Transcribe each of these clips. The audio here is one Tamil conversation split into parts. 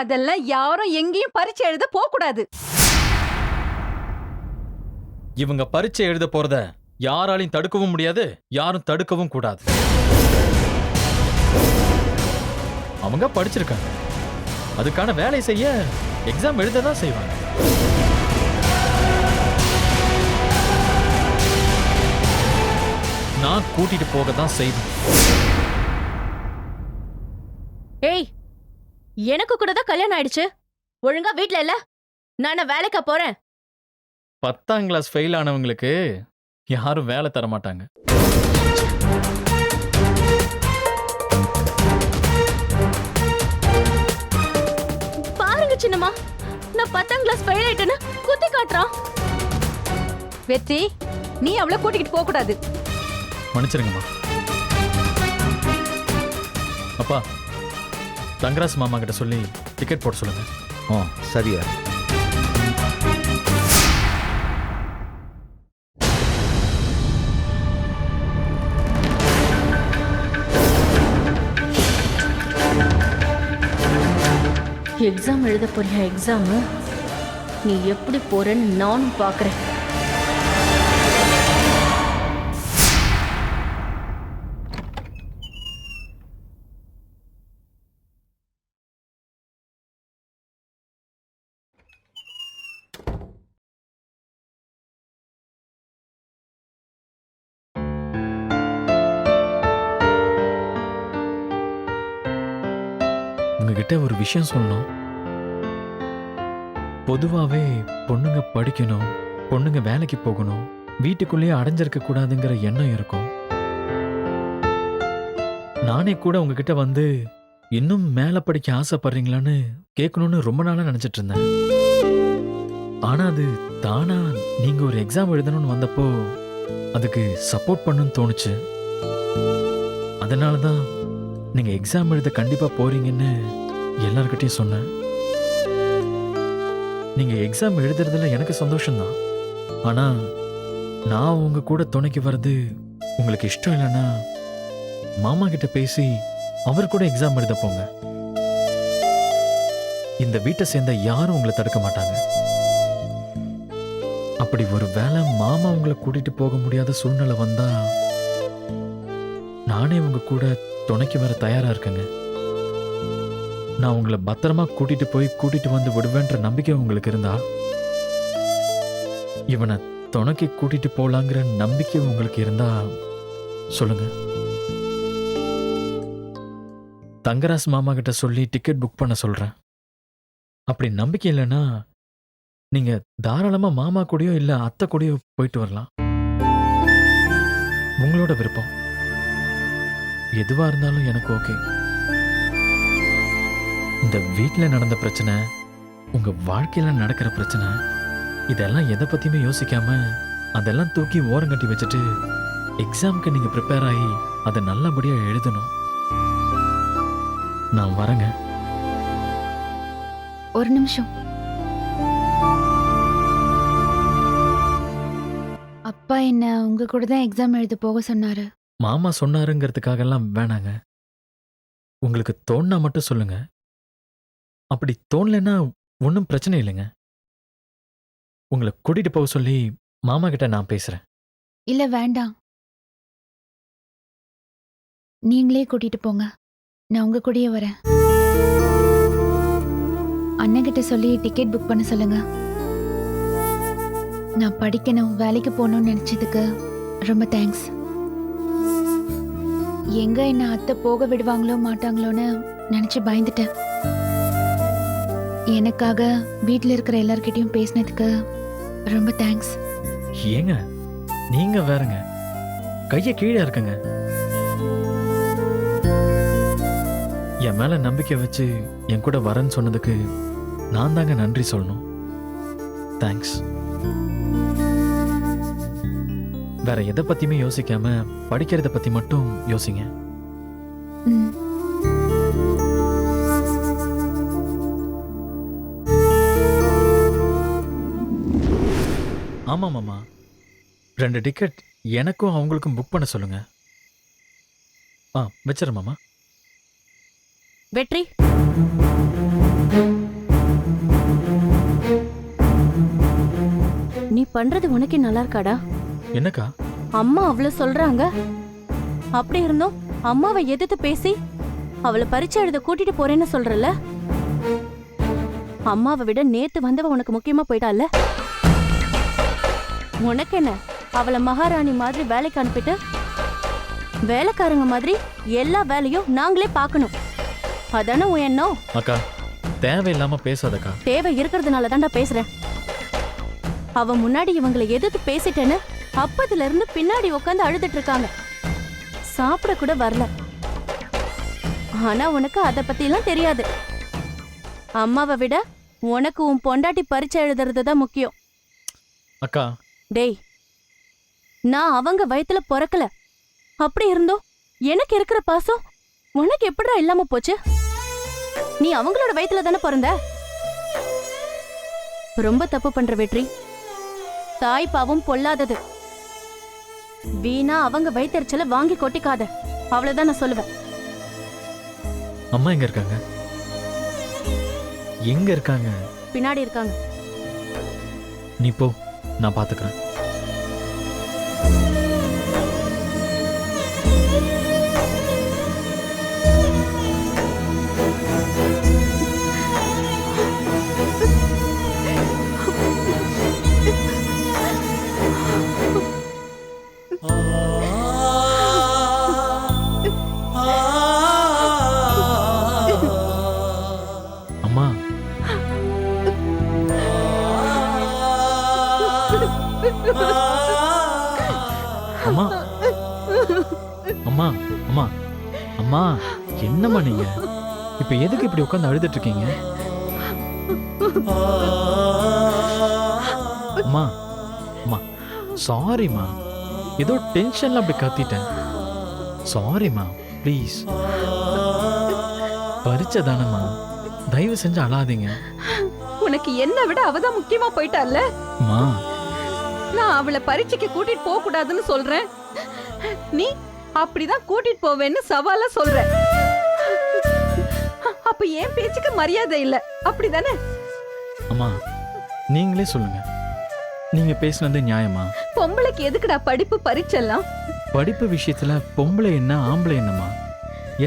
அதெல்லாம் யாரும் எங்கேயும் பரீட்சை எழுத போக கூடாது. இவங்க பரீட்சை எழுத போறத யாராலையும் தடுக்கவும் முடியாது, யாரும் தடுக்கவும் கூடாது. அவங்க படிச்சிருக்காங்க, அதுக்கான வேலை செய்ய எக்ஸாம் எழுத தான் செய்வாங்க. நான் கூட்டிட்டு போக தான் செய்வேன். ஏய், எனக்கு கூட தான் கல்யாணம் ஆயிடுச்சு. ஒழுங்கா வீட்ல இல்ல, நான் வேலைக்கா போறேன். 10ஆம் கிளாஸ் ஃபெயில் ஆனவங்களுக்கு யாரும் வேலை தர மாட்டாங்க. பாருங்க சின்னம்மா, நான் 10ஆம் கிளாஸ் ஃபெயில் ஆயிட்டேன்னு குத்தி காட்டுறான். வெற்றி, நீ அவளை கூட்டிக்கிட்டு போக கூடாது. மன்னிச்சிருங்கம்மா. அப்பா, தங்கராஜ் மாமா கிட்ட சொல்லி டிக்கெட் போட சொல்லுங்க. சரியா? எக்ஸாம் எழுத போறியா? எக்ஸாம் நீ எப்படி போறேன்னு நானும் பாக்குறேன். உங்ககிட்ட ஒரு விஷயம் சொல்லணும். பொதுவாவே பொண்ணுங்க படிக்கணும், பொண்ணுங்க வேலைக்கு போகணும், வீட்டுக்குள்ளேயே அடைஞ்சிருக்க கூடாதுங்கிற எண்ணம் இருக்கும். நானே கூட உங்ககிட்ட வந்து இன்னும் மேல படிக்க ஆசைப்படுறீங்களான்னு கேட்கணும்னு ரொம்ப நாளா நினைச்சிட்டு இருந்தேன். ஆனா அது தானா நீங்க ஒரு எக்ஸாம் எழுதணும்னு வந்தப்போ அதுக்கு சப்போர்ட் பண்ணுன்னு தோணுச்சு. அதனாலதான் நீங்க எக்ஸாம் எழுத கண்டிப்பா போறீங்கன்னு எல்லார்கிட்டயும் சொன்னேன். நீங்க எக்ஸாம் எழுதுறதுல எனக்கு சந்தோஷம்தான். ஆனா நான் உங்க கூட துணைக்கு வர்றது உங்களுக்கு இஷ்டம் இல்லைன்னா மாமா கிட்ட பேசி அவர் கூட எக்ஸாம் எழுத போங்க. இந்த வீட்டை சேர்ந்த யாரும் உங்களை தடுக்க மாட்டாங்க. அப்படி ஒரு வேளை மாமா உங்களை கூட்டிட்டு போக முடியாத சூழ்நிலை வந்தா நானே உங்க கூட துணைக்கு வர தயாரா இருக்கேங்க. நான் உங்களை பத்திரமா கூட்டிட்டு வந்து விடுவேன்ற நம்பிக்கை உங்களுக்கு இருந்தா, இவனை துணைக்கு கூட்டிட்டு போலாங்கிற நம்பிக்கை உங்களுக்கு இருந்தா சொல்லுங்க. தங்கராஜ் மாமா கிட்ட சொல்லி டிக்கெட் புக் பண்ண சொல்றேன். அப்படி நம்பிக்கை இல்லைன்னா நீங்க தாராளமா மாமா கூடயோ இல்ல அத்தை கூடயோ போயிட்டு வரலாம். உங்களோட விருப்பம். எதுவா இருந்தாலும் எனக்கு ஓகே. இந்த வீட்டுல நடந்த பிரச்சனை, உங்க வாழ்க்கையில நடக்கிற பிரச்சனை, இதெல்லாம் எதை பத்தியுமே யோசிக்காம அதெல்லாம் தூக்கி ஓரங்கட்டி வச்சுட்டு எக்ஸாமுக்கு நீங்க ப்ரிப்பேர் ஆகி அதை நல்லபடியா எழுதணும். நான் வரேங்க. ஒரு நிமிஷம். அப்பா என்ன உங்க கூட தான் எக்ஸாம் எழுத போக சொன்னாரு. மாமா சொன்னாருங்கிறதுக்காகலாம் வேணாங்க. உங்களுக்கு தோணுனா மட்டும் சொல்லுங்க. அப்படி தோணலைன்னா ஒன்றும் பிரச்சனை இல்லைங்க. உங்களை கூட்டிட்டு போக சொல்லி மாமா கிட்ட நான் பேசுறேன். இல்ல வேண்டாம், நீங்களே கூட்டிட்டு போங்க. நான் உங்க கூடயே வரேன். அண்ணன் கிட்ட சொல்லி டிக்கெட் புக் பண்ண சொல்லுங்க. நான் படிக்கணும், வேலைக்கு போகணும்னு நினைச்சதுக்கு ரொம்ப தேங்க்ஸ். எங்க என்ன அத்தை போக விடுவாங்களோ மாட்டாங்களோன்னு நினைச்சு பயந்துட்டேன். எனக்காக வீட்டில் இருக்கிற எல்லார்கிட்டயும் பேசினதுக்கு ரொம்ப தேங்க்ஸ். ஏங்க நீங்க வேறங்க, கைய கீழே இருக்குங்க. என் மேல நம்பிக்கை வச்சு என் கூட வரேன்னு சொன்னதுக்கு நான் தாங்க நன்றி சொல்லணும். தேங்க்ஸ். வேற எதை பத்தியுமே யோசிக்காம படிக்கிறத பத்தி மட்டும் யோசிங்க. ம். ஆமா மாமா, 2 டிக்கெட் எனக்கும் அவங்களுக்கும் புக் பண்ண சொல்லுங்க. வச்சிரு மாமா. வெற்றி, நீ பண்றது உனக்கே நல்லா இருக்காடா? என்னக்கா? அம்மா அவ்வளவு சொல்றாங்க, அப்படி இருந்தும் அம்மாவை எதிர்த்து பேசி அவளை பரீட்சை எழுத கூட்டிட்டு போறேன்னு சொல்றல. அம்மாவை விட நேத்து வந்தவ உனக்கு முக்கியமா போயிட்டால. உனக்கு என்ன, அவளை மகாராணி மாதிரி வேலைக்கு அனுப்பிட்டு வேலைக்காரங்க மாதிரி எல்லா வேலையும் நாங்களே பார்க்கணும், அதானே உன் எண்ணம்? அக்கா தேவையில்லாம பேசாதக்கா. தேவை இருக்கிறதுனால தான்டா பேசுறேன். அவ முன்னாடி இவங்களை எதிர்த்து பேசிட்டேன்னு அப்பதுல இருந்து பின்னாடி உட்காந்து அழுதுட்டு இருக்காங்க. சாப்பிட கூட வரல. ஆனா உனக்கு அத பத்தி எல்லாம் தெரியாது. அம்மாவை விட உனக்கு உன் பொண்டாட்டி பரீட்சை எழுதுறது தான் முக்கியம். அக்கா டேய், நான் அவங்க வயித்துல பிறக்கல. அப்படி இருந்தோம் எனக்கு இருக்கிற பாசம் உனக்கு எப்படிடா இல்லாம போச்சு? நீ அவங்களோட வயித்துல தானே பிறந்த. ரொம்ப தப்பு பண்ற வெற்றி. தாய் பாவம் பொல்லாதது. வீணா அவங்க வயிற்றுச்சல வாங்கி கொட்டிக்காத, அவ்வளவுதான் நான் சொல்லுவேன். அம்மா எங்க இருக்காங்க? எங்க இருக்காங்க? பின்னாடி இருக்காங்க. நீ போ, நான் பாத்துக்கிறேன். அம்மா அம்மா அம்மா அம்மா அம்மா என்னம்மா நீங்க இப்ப எதுக்கு இப்படி உட்கார்ந்து அழுதுட்டு இருக்கீங்க? அம்மா அம்மா சாரிம்மா, ஏதோ டென்ஷன்ல அப்படி கத்திட்டேன். சாரிம்மா ப்ளீஸ். பரீட்சை தானம்மா, தயவு செஞ்சு அழாதீங்க. உனக்கு என்ன விட அவதான் முக்கியமா போயிட்டால. அம்மா நான் அவளை பரீட்சைக்கு கூட்டிட்டு போக கூடாதுன்னு சொல்றேன், நீ அப்படிதான் கூட்டிட்டு போவேன்னு சவாலா சொல்ற. அப்ப என் பேச்சுக்கு மரியாதை இல்ல, அப்படிதானே? அம்மா நீங்களே சொல்லுங்க, நீங்க பேசுனது நியாயமா? பொம்பளைக்கு எதுக்குடா படிப்பு பரீட்சைலாம்? படிப்பு விஷயத்துல பொம்பளை என்ன ஆம்பளை என்னம்மா,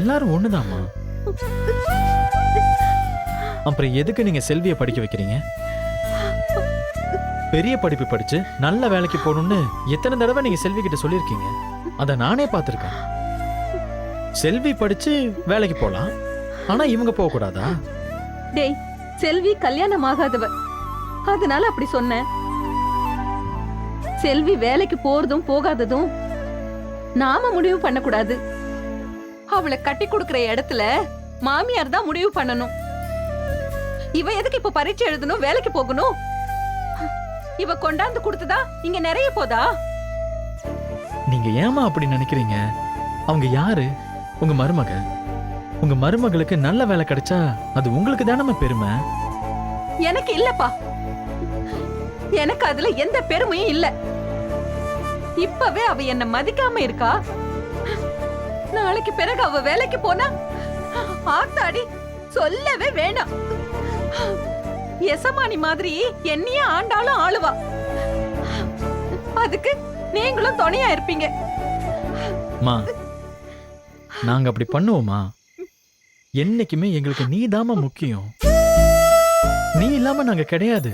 எல்லாரும் ஒண்ணுதாம்மா. அப்புறம் எதுக்கு நீங்க செல்வியை படிக்க வைக்கிறீங்க? பெரிய படிப்பு படிச்சு நல்ல வேலைக்கு போகணும்னு எத்தனை தடவை நீங்க செல்வி கிட்ட சொல்லியிருக்கீங்க, அத நானே பார்த்திருக்கேன். செல்வி படிச்சு வேலைக்கு போலாம், ஆனா இவங்க போக கூடாதா? டேய், செல்வி கல்யாணம் ஆகாதவ, அதனால அப்படி சொன்னேன். செல்வி வேலைக்கு போறதும் போகாததும் நாம முடிவு பண்ண கூடாது. அவளை கட்டி கொடுக்கிற இடத்துல மாமியார் தான் முடிவு பண்ணணும். இவ எதுக்கு இப்ப பரீட்சை எழுதணும், வேலைக்கு போகணும்? இவ கொண்டாந்து கொடுத்ததா இங்க நிறைய போதா? நீங்க ஏமா அப்படி நினைக்கிறீங்க? அவங்க யாரு? உங்க மருமக. உங்க மருமகளுக்கு நல்ல வேலை கிடைச்சா அது உங்களுக்கு தானே பெருமை. எனக்கு இல்லப்பா, எனக்கு அதுல எந்த பெருமையும் இல்ல. இப்பவே அவ என்ன மதிக்காம இருக்கா. நாளைக்கு பிறகு அவ வேலைக்கு போனா ஆத்தாடி சொல்லவே வேணாம். எசமானி மாதிரி என்னையே ஆண்டாலும் ஆளுவா. அதுக்கு நீங்களும் துணையா இருப்பீங்க. மா நாங்க அப்படி பண்ணுவோமா? என்னைக்குமே எங்களுக்கு நீதாம்மா முக்கியம். நீ இல்லாம நாங்க கிடையாது.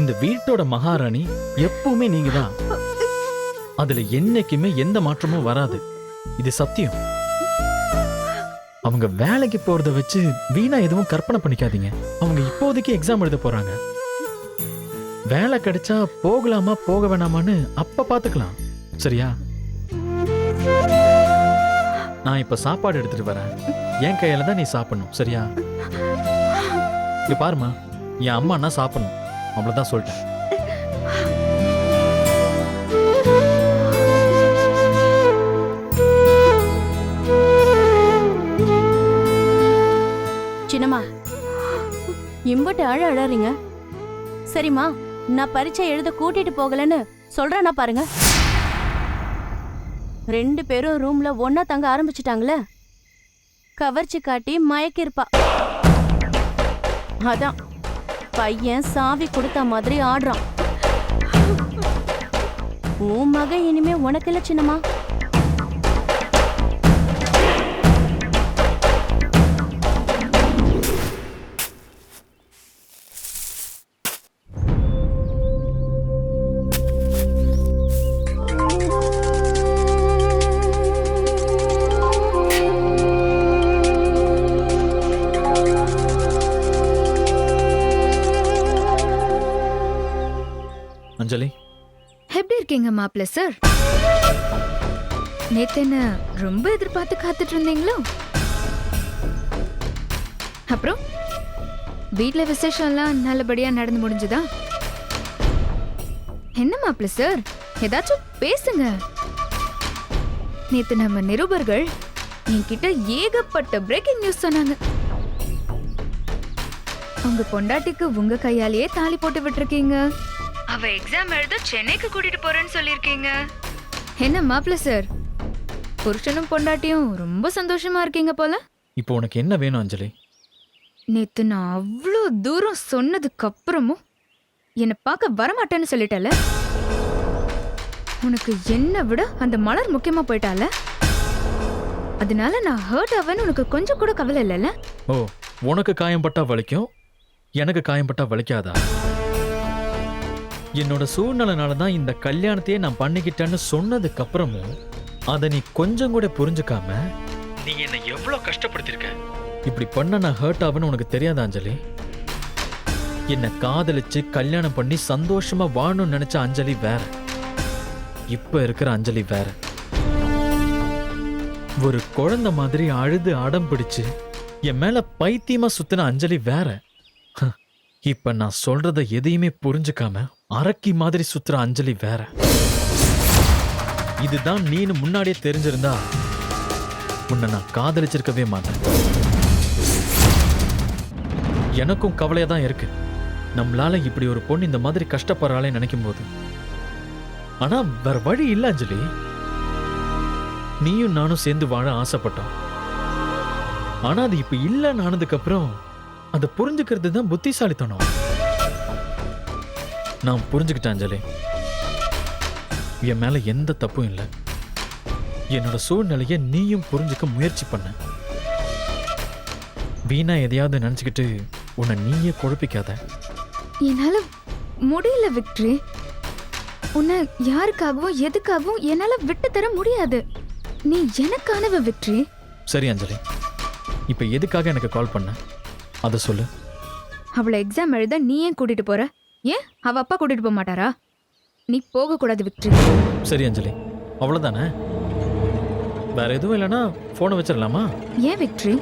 இந்த வீட்டோட மகாராணி எப்பவுமே நீங்க தான். அதுல என்னைக்குமே எந்த மாற்றமும் வராது, இது சத்தியம். அவங்க வேலைக்கு போறத வச்சு வீணா எதுவும் கற்பனை பண்ணிக்காதீங்க. அவங்க இப்போதைக்கு எக்ஸாம் எழுத போறாங்க. வேலை கிடைச்சா போகலாமா போக வேணாமான்னு அப்ப பாத்துக்கலாம், சரியா? நான் இப்ப சாப்பாடு எடுத்துட்டு வரேன். என் கையில தான் நீ சாப்பிடணும், சரியா? இங்க பாருமா, என் அம்மா சாப்பிடணும், அவ்வளவுதான் சொல்லிட்டேன். சின்னம்மா, இம்பட்டு அழறீங்க. சரிம்மா, நான் பரீட்சை எழுத கூட்டிட்டு போகலன்னு சொல்றேன்னா பாருங்க. 2 பேரும் ரூம்ல ஒன்னா தங்க ஆரம்பிச்சுட்டாங்களே, கவர்ச்சி காட்டி மயக்கிருப்பா. அதான் பையன் சாவி கொடுத்த மாதிரி ஆடுறான். உன் மகன் இனிமே உனக்கு இல்ல சின்னம்மா. அஞ்சலி, எப்படி இருக்கீங்க மாப்பிள்ள சார்? நேத்து என்ன ரொம்ப எதிர்பார்த்து காத்துட்டு இருந்தீங்களோ? அப்புறம் வீட்ல விசேஷம்லாம் நல்லபடியா நடந்து முடிஞ்சுதா? என்ன மாப்பிள்ள சார், ஏதாச்சும் பேசுங்க. நேத்து நம்ம நிருபர்கள் என்கிட்ட ஏகப்பட்ட பிரேக்கிங் நியூஸ் சொன்னாங்க. உங்க பொண்டாட்டிக்கு உங்க கையாலேயே தாலி போட்டு விட்டுருக்கீங்க. அவ எக்ஸாம் எழுத சென்னைக்கு கூட்டிட்டு போறேன்னு சொல்லிருக்கீங்க. என்ன மாப்பிள்ள சார், புருஷனும் பொண்டாட்டியும் ரொம்ப சந்தோஷமா இருக்கீங்க போல. இப்போ உனக்கு என்ன வேணும் அஞ்சலி? நேத்து நான் அவ்வளோ தூரம் சொன்னதுக்கு அப்புறமும் என்னை பார்க்க வரமாட்டேன்னு சொல்லிட்டல. உனக்கு என்ன விட அந்த மலர் முக்கியமா போயிட்டால. அதனால நான் ஹர்ட் ஆவேன்னு உனக்கு கொஞ்சம் கூட கவலை இல்லைல்ல? ஓ, உனக்கு காயம்பட்டா வலிக்கும், எனக்கு காயம்பட்டா வலிக்காதா? என்னோட சூழ்நிலைனால தான் இந்த கல்யாணத்தையே நான் பண்ணிக்கிட்டேன்னு சொன்னதுக்கு அப்புறமும் அதை நீ கொஞ்சம் கூட புரிஞ்சுக்காம நீ என்னை எவ்வளவு கஷ்டப்படுத்திருக்க. இப்படி பண்ண நான் ஹர்ட் ஆவேன்னு உனக்கு தெரியாதா அஞ்சலி? என்னை காதலிச்சு கல்யாணம் பண்ணி சந்தோஷமா வாழணும்னு நினைச்ச அஞ்சலி வேற, இப்ப இருக்கிற அஞ்சலி வேற. ஒரு குழந்தை மாதிரி அழுது அடம் பிடிச்சு என் மேல பைத்தியமா சுத்தின அஞ்சலி வேற. இப்ப நான் சொல்றத எதையுமே புரிஞ்சுக்காம அரக்கி மாதிரி சுத்துற அஞ்சலி வேற. இதுதான் நீனு முன்னாடியே தெரிஞ்சிருந்தா உன்னை நான் காதலிச்சிருக்கவே மாட்டேன். எனக்கும் கவலையா தான் இருக்கு, நம்மளால இப்படி ஒரு பொண்ணு இந்த மாதிரி கஷ்டப்படுறாளே நினைக்கும் போது. ஆனா வேற வழி இல்ல அஞ்சலி. நீயும் நானும் சேர்ந்து வாழ ஆசைப்பட்டோம். ஆனா அது இப்ப இல்லைன்னு ஆனதுக்கு அப்புறம் அதை புரிஞ்சுக்கிறது தான் புத்திசாலித்தனம். நான் புரிஞ்சுக்கிட்டேன் அஞ்சலி, என் மேல எந்த தப்பும் இல்லை. என்னோட சூழ்நிலையை நீயும் புரிஞ்சுக்க முயற்சி பண்ண. வீணா எதையாவது நினைச்சுக்கிட்டு உன்னை நீயே குழப்பிக்காத. என்னால முடியல விக்டரி. உன்னை யாருக்காகவும் எதுக்காகவும் என்னால விட்டு தர முடியாது. நீ எனக்கானவ விக்டரி. சரி அஞ்சலி, இப்ப எதுக்காக எனக்கு கால் பண்ண அதை சொல்லு. அவளை எக்ஸாம் எழுத நீ ஏன் கூட்டிட்டு போற? ஏன் அவ அப்பா கூட்டிட்டு போக மாட்டாரா? நீ போக கூடாது விக்டரி. சரி அஞ்சலி, அவ்வளவுதானே? வேற எதுவும் இல்லைன்னா போனை வச்சிடலாமா? ஏன் விக்டரி,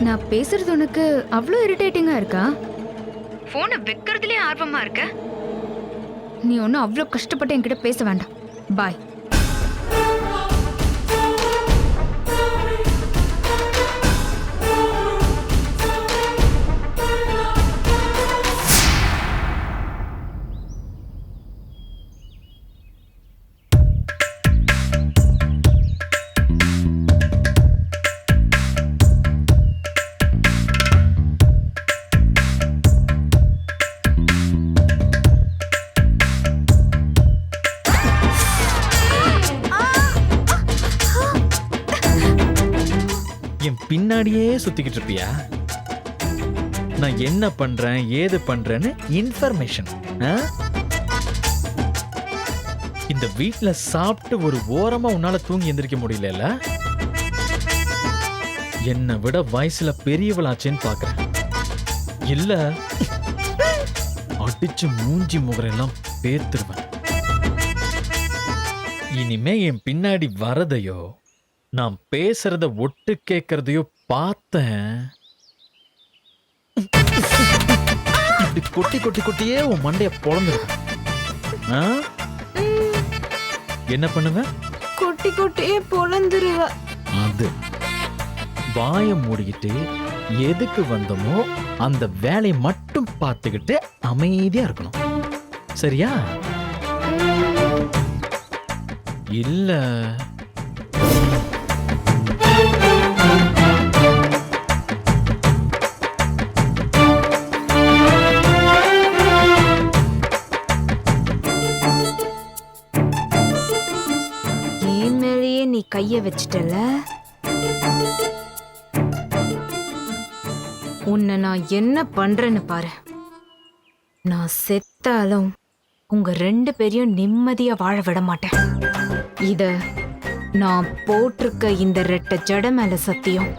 நான் பேசுறது உனக்கு அவ்வளோ இரிட்டேட்டிங்கா இருக்கா? போனை வைக்கிறதுலே ஆர்வமா இருக்க? நீ ஒன்னும் அவ்வளோ கஷ்டப்பட்டு என்கிட்ட பேச வேண்டாம். பாய். பின்னாடியே சுத்திக்கிட்டு இருப்பியா? நான் என்ன பண்றேன் ஏது பண்றேன்னு இன்ஃபர்மேஷன். இந்த வீட்ல சாப்பிட்டு ஒரு ஓரமா உன்னால தூங்கி எந்திரிக்க முடியல. என்னை விட வயசுல பெரியவளாச்சேன்னு பாக்குறேன். இல்ல அடிச்சு மூஞ்சி முகரெல்லாம் பேத்துருவேன். இனிமே என் பின்னாடி வரதையோ நான் பேசுறத ஒட்டு கேட்கறதையோ பார்த்தேன், இப்படி கொட்டி கொட்டி கொட்டியே உன் மண்டைய பொழந்துருவேன். என்ன பண்ணுவ? கொட்டி கொட்டியே பொழந்துருவ. அது வாயை மூடிக்கிட்டு எதுக்கு வந்தோமோ அந்த வேலையை மட்டும் பார்த்துக்கிட்டு அமைதியா இருக்கணும். சரியா? இல்ல கைய வச்சிட்டல. உன்னை நான் என்ன பண்றேன்னு பாரு. நான் செத்தாலும் உங்க 2 பேரையும் நிம்மதியா வாழ விட மாட்டேன். இத நான் போட்டிருக்க இந்த 2 ஜட மேல சத்தியம்.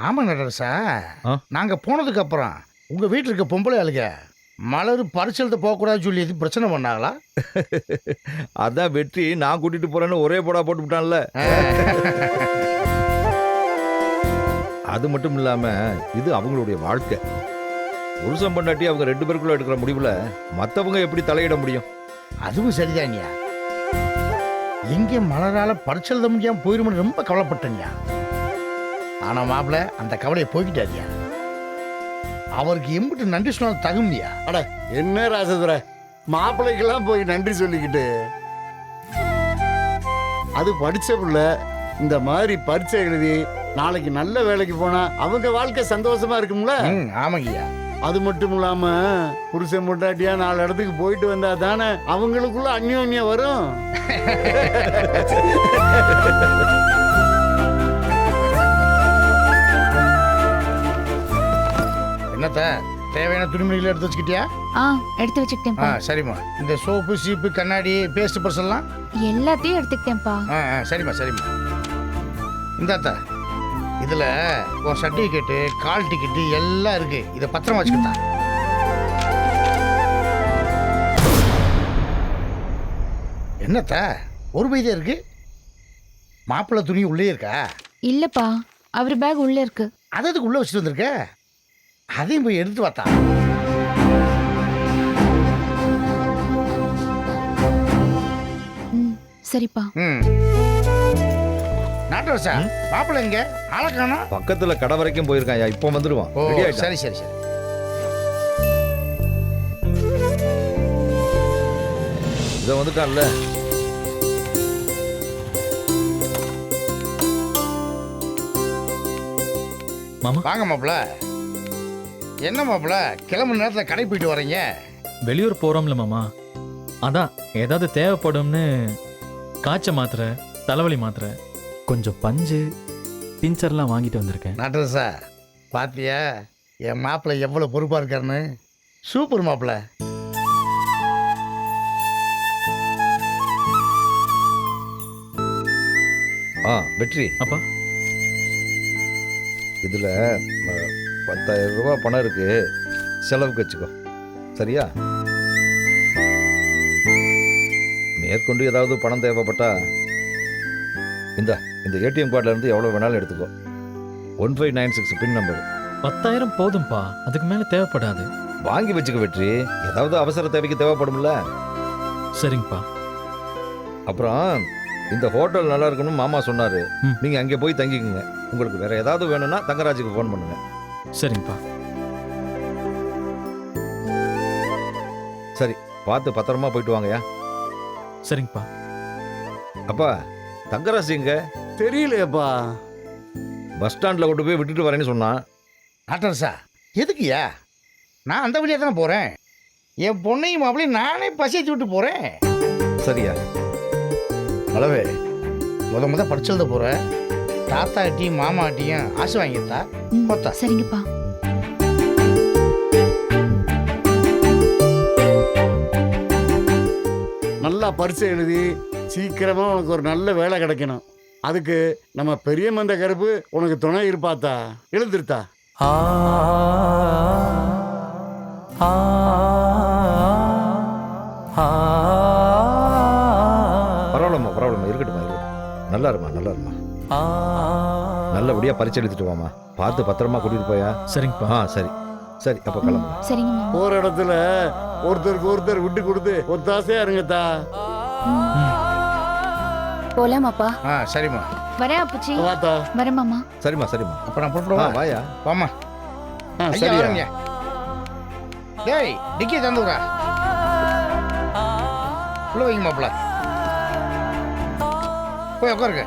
ஆமா நடரசா, ஆ? நாங்க போனதுக்கு அப்புறம் உங்க வீட்டுல இருக்க பொம்பளை ஆளுங்க மலர் பரிசலத்தை போகக்கூடாதுன்னு சொல்லி எதுவும் பிரச்சனை பண்ணாங்களா? அதான் வெற்றி நான் கூட்டிட்டு போறேன்னு ஒரே போடா போட்டு விட்டான்ல. அது மட்டும் இல்லாம இது அவங்களுடைய வாழ்க்கை. புருஷன் பொண்டாட்டி அவங்க 2 பேருக்குள்ள எடுக்கிற முடிவுல மத்தவங்க எப்படி தலையிட முடியும்? அதுவும் சரிதானியா. எங்க மலரால பரிசல் முடியாம போயிருமோன்னு ரொம்ப கவலைப்பட்டேன்யா. ஆனா மாப்பிள்ள அந்த கவலையை போய்கிட்டாதியா. அவருக்கு எம்பிட்டு நன்றி சொன்னால் தகுமையா? அட என்ன ராசதுரை, மாப்பிள்ளைக்கெல்லாம் போய் நன்றி சொல்லிக்கிட்டு. அது படிச்ச புள்ள இந்த மாதிரி பரீட்சை எழுதி நாளைக்கு நல்ல வேலைக்கு போனா அவங்க வாழ்க்கை சந்தோஷமா இருக்கும்ல. ஆமாங்கய்யா. அது மட்டும் இல்லாம புருஷன் பொண்டாட்டியா 4 இடத்துக்கு போயிட்டு வந்தா தானே அவங்களுக்குள்ள அந்யோன்யம் வரும். என்னத்த தேவையான துணிமணிகளை எடுத்து வச்சுக்கிட்டியா? எடுத்து வச்சுக்கிட்டேன்ப்பா. சரிம்மா. இந்த சோப்பு சீப்பு கண்ணாடி பேஸ்ட் பர்செல்லாம் எல்லாத்தையும் எடுத்துக்கிட்டேன்ப்பா. சரிம்மா சரிம்மா. இந்தாத்தா இதுல உன் சர்டிஃபிகேட்டு கால் டிக்கெட்டு எல்லாம் இருக்கு. இதை பத்திரமா வச்சுக்கிட்டா. என்னத்த ஒரு பைதே இருக்கு? மாப்பிள்ளை துணி உள்ளே இருக்கா? இல்லப்பா, அவர் பேக் உள்ள இருக்கு. அதுக்கு உள்ள வச்சுட்டு வந்திருக்க. அதையும் போய் எடுத்து வாத்தா. சரிப்பா. நாட்டரசா, மாப்பிள்ளை எங்க? ஆளை காணோம். பக்கத்துல கடை வரைக்கும் போயிருக்கான். இப்போ வந்துருவான். ஓ ரெடி ஆயிட்டான். சரி சரி சரி. இதை வந்துட்டான்ல. மாமா வாங்க மாப்பிள்ள. என்ன மாப்பிள்ள கிளம்புற நேரத்தில் கடை போயிட்டு வரீங்க? வெளியூர் போறோம்ல மாமா, அதான் ஏதாவது தேவைப்படும்னு காய்ச்ச மாத்திரை, தலைவலி மாத்திரை, கொஞ்சம் பஞ்சு பிஞ்சர்லாம் வாங்கிட்டு வந்திருக்கேன். நாட்டரசா பாத்தியா என் மாப்பிள்ளை எவ்வளவு பொறுப்பா இருக்காருன்னு? சூப்பர் மாப்பிள்ள. வெற்றி, அப்பா இதுல 10,000 ரூபாய் பணம் இருக்கு, செலவுக்கு வச்சுக்கோ. சரியா? மேற்கொண்டு ஏதாவது பணம் தேவைப்பட்டா இந்த ஏடிஎம் கார்டுல இருந்து எவ்வளவு வேணாலும் எடுத்துக்கோ. 1596 பின் நம்பர். 10,000 போதும்பா, அதுக்கு மேல தேவைப்படாது. வாங்கி வச்சுக்க வெற்றி, ஏதாவது அவசர தேவைக்கு தேவைப்படும்ல. சரிங்கப்பா. அப்புறம் இந்த ஹோட்டல் நல்லா இருக்கணும் மாமா சொன்னாரு. ம். நீங்க அங்கே போய் தங்கிக்குங்க. உங்களுக்கு வேற ஏதாவது வேணும்னா தங்கராஜுக்கு ஃபோன் பண்ணுங்க. சரிங்கப்பா. சரி, பார்த்து பத்திரமா போயிட்டு வாங்கயா. சரிங்கப்பா. அப்பா, தங்கராஜ் எங்க? தெரியலையப்பா. பஸ் ஸ்டாண்ட்ல கொண்டு போய் விட்டுட்டு வரேன்னு சொன்னான். நாட்டரசா எதுக்குயா? நான் அந்த வழியாக தானே போறேன். என் பொண்ணையும் மாப்பிள்ளையும் நானே பசிச்சு விட்டு போறேன். சரியா? அளவே முத படிச்சத போறேன். தாத்தாட்டியும் மாமாட்டியும் ஆசை வாங்கிட்டா போத்தா. சரிங்கப்பா. நல்லா பரீட்சை எழுதி சீக்கிரமா உனக்கு ஒரு நல்ல வேலை கிடைக்கணும். அதுக்கு நம்ம பெரிய மந்த கருப்பு உனக்கு துணை இருப்பாத்தா. எழுந்திருத்தா. பரவாயில்லம்மா, பரவாயில்லம்மா, இருக்கட்டுமா, இருக்கட்டும். நல்லா இருமா. நல்லபடியா பரிச்சை எழுதிட்டு வாமா. பார்த்து பத்திரமா கூட்டிட்டு போயா. சரிங்கப்பா. சரி சரி, அப்ப கிளம்பு. சரிங்கம்மா. போற இடத்துல ஒருத்தருக்கு ஒருத்தர் விட்டு கொடுத்து ஒத்தாசையா இருங்கத்தா. போலாமாப்பா? சரிம்மா. வரேன் அப்புச்சி. வாத்தா. வரேன் மாமா. சரிம்மா. அப்ப நான் புறப்படுவா. வாயா. வாமா. ஐயா சரியா? வரேங்க. டேய் டிக்கி தந்து விடா. உள்ள வைங்க மாப்பிள்ள. போய் உட்காருங்க.